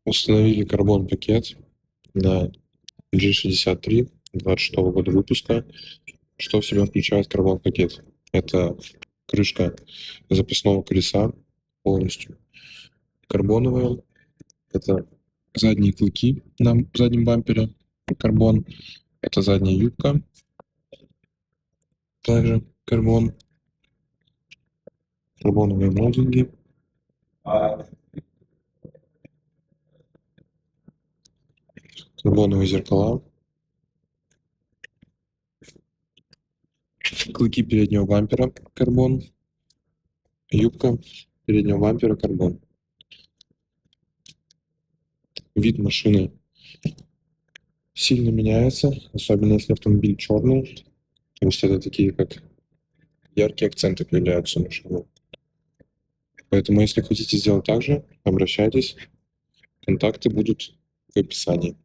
Установили карбон-пакет на G63 26 года выпуска. Что в себя включает карбон-пакет? Это крышка запасного колеса полностью карбоновая. Это задние клыки на заднем бампере карбон. Это задняя юбка, также карбон. Карбоновые молдинги. Карбоновые зеркала. Клыки переднего бампера карбон. Юбка переднего бампера карбон. Вид машины сильно меняется, особенно если автомобиль черный. То есть это такие как яркие акценты появляются на машине. Поэтому если хотите сделать так же, обращайтесь. Контакты будут в описании.